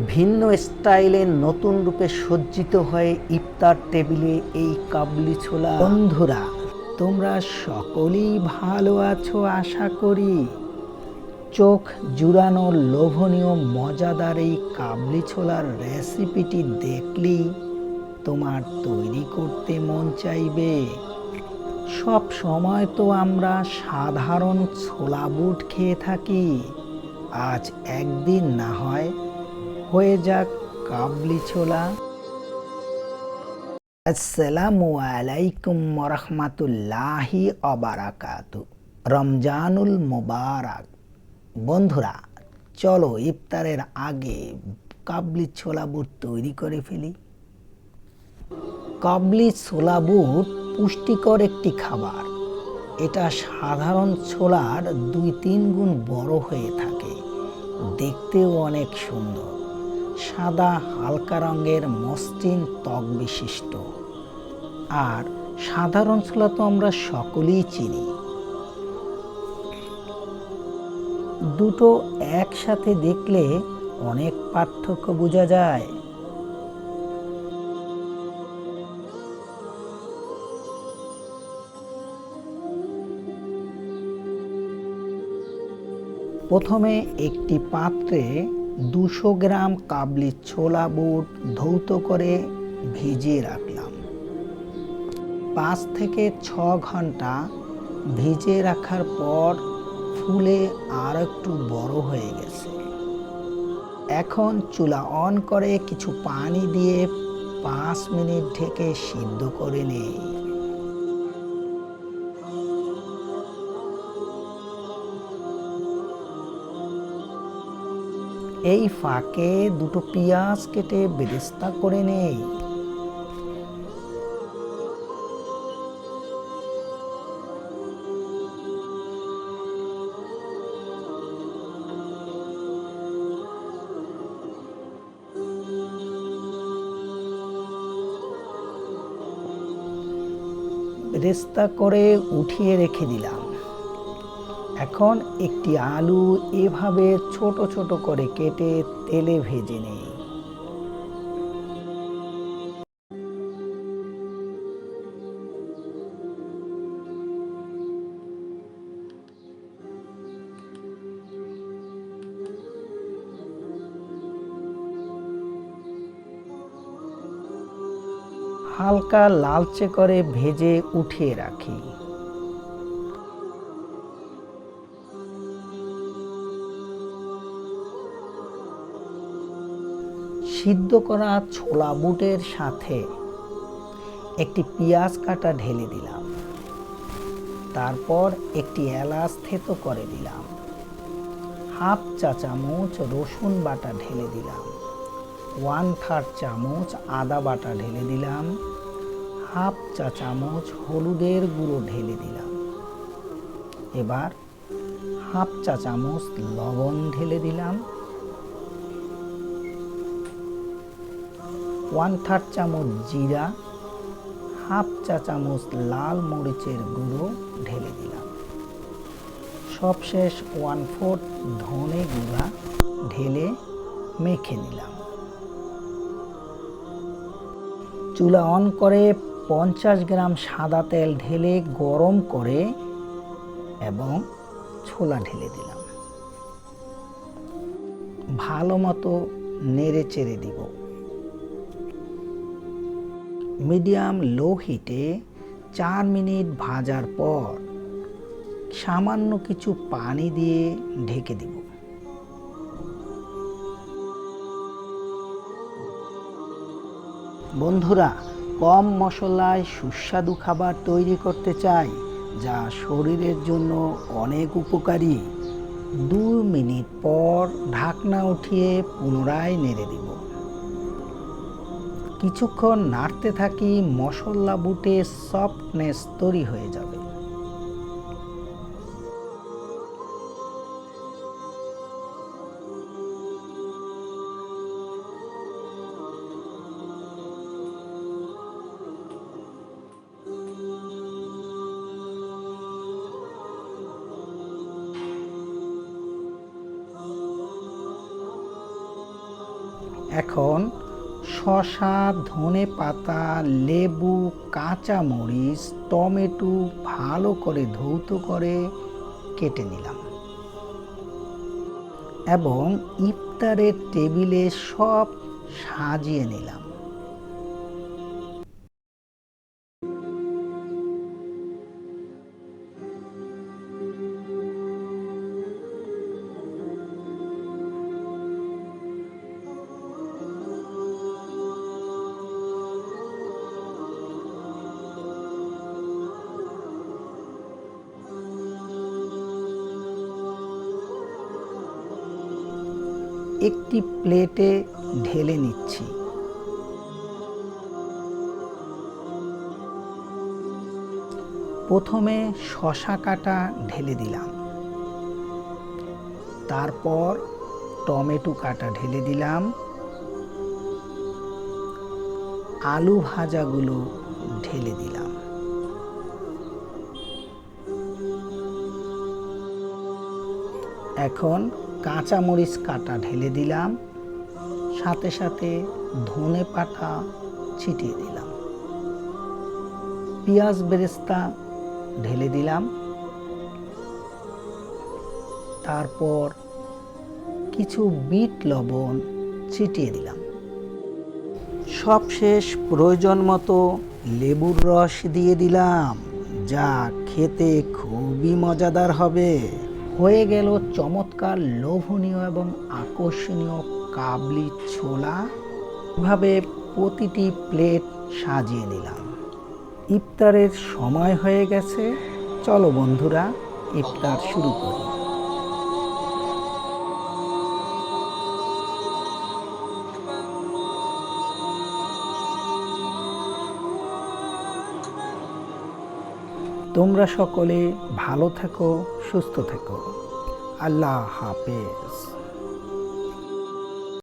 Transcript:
ভিন্ন স্টাইলে নতুন রূপে সজ্জিত হয়ে ইফতার টেবিলে এই কাবলি ছোলা। বন্ধুরা, তোমরা সকলেই ভালো আছো আশা করি। চোখ জুড়ানো লোভনীয় মজাদার এই কাবলি ছোলার রেসিপিটি দেখলেই তোমার তৈরি করতে মন চাইবে। সব সময় তো আমরা সাধারণ ছোলা বুট খেয়ে থাকি, আজ একদিন না হয় হয়ে যাক কাবলি ছোলা। আসসালামু আলাইকুম রাহমাতুল্লাহি ওয়া বারাকাতু। রমজানুল মুবারক। বন্ধুরা, চলো ইফতারের আগে কাবলি ছোলা বুট তৈরি করে ফেলি। কাবলি ছোলা বুট পুষ্টিকর একটি খাবার। এটা সাধারণ ছোলার 2-3 গুণ বড় হয়ে থাকে, দেখতেও অনেক সুন্দর। সাদা হালকা রঙের মসৃণ ত্বক বিশিষ্ট। আর সাধারণ ছোলা তো আমরা সকলেই চিনি। দুটো একসাথে দেখলে অনেক পার্থক্য বোঝা যায়। প্রথমে একটি পাত্রে 200 গ্রাম কাবলি ছোলা বুট ধৌত করে ভিজিয়ে রাখলাম। 5 থেকে 6 ঘন্টা ভিজিয়ে রাখার পর ফুলে আর একটু বড় হয়ে গেছে। এখন চুলা অন করে কিছু পানি দিয়ে 5 মিনিট ঢেকে সিদ্ধ করে নেই। এই ফাঁকে দুটো পেঁয়াজ কেটে বেরেস্তা করে নেই। বেরেস্তা করে উঠিয়ে রেখে দিলাম। এখন একটি আলু এভাবে ছোট ছোট করে কেটে তেলে ভেজে নেই। হালকা লালচে করে ভেজে উঠিয়ে রাখি। সিদ্ধ করা ছোলা বুটের সাথে একটি পেঁয়াজ কাটা ঢেলে দিলাম। তারপর একটি এলাচ থেতো করে দিলাম। হাফ চা চামচ রসুন বাটা ঢেলে দিলাম। 1/3 চামচ আদা বাটা ঢেলে দিলাম। হাফ চা চামচ হলুদের গুঁড়ো ঢেলে দিলাম। এবার হাফ চা চামচ লবণ ঢেলে দিলাম। 1/3 চামচ জিরা, হাফ চা চামচ লাল মরিচের গুঁড়ো ঢেলে দিলাম। সবশেষ 1/4 ধনে গুঁড়া ঢেলে মেখে নিলাম। চুলা অন করে 50 গ্রাম সাদা তেল ঢেলে গরম করে এবং ছোলা ঢেলে দিলাম। ভালো মতো নেড়ে চেড়ে দিব। মিডিয়াম লো হিটে 4 মিনিট ভাজার পর সামান্য কিছু পানি দিয়ে ঢেকে দিব। বন্ধুরা, কম মশলায় সুস্বাদু খাবার তৈরি করতে চাই, যা শরীরের জন্য অনেক উপকারী। 2 মিনিট পর ঢাকনা উঠিয়ে পুনরায় নেড়ে দিব। কিছুক্ষণ নাড়তে থাকি, মশলা বুটে সফটনেস তৈরি হয়ে যাবে। এখন শসা, ধনেপাতা, লেবু, কাঁচামরিচ, টমেটো ভালো করে ধৌত করে কেটে নিলাম এবং ইফতারের টেবিলে সব সাজিয়ে নিলাম। একটি প্লেটে ঢেলে নিচ্ছি। প্রথমে শসা কাটা ঢেলে দিলাম, তারপর টমেটো কাটা ঢেলে দিলাম, আলু ভাজাগুলো ঢেলে দিলাম, এখন কাঁচামরিচ কাটা ঢেলে দিলাম, সাথে সাথে ধনেপাতা ছিটিয়ে দিলাম, পেঁয়াজ বেরেস্তা ঢেলে দিলাম, তারপর কিছু বিট লবণ ছিটিয়ে দিলাম। সবশেষ প্রয়োজন মতো লেবুর রস দিয়ে দিলাম, যা খেতে খুবই মজাদার হবে। হয়ে গেল চমৎকার, লোভনীয় এবং আকর্ষণীয় কাবলি ছোলা। এভাবে প্রতিটি প্লেট সাজিয়ে নিলাম। ইফতারের সময় হয়ে গেছে, চলো বন্ধুরা ইফতার শুরু করি। তোমরা সকলে ভালো থেকো, সুস্থ থেকো। আল্লাহ হাফেজ।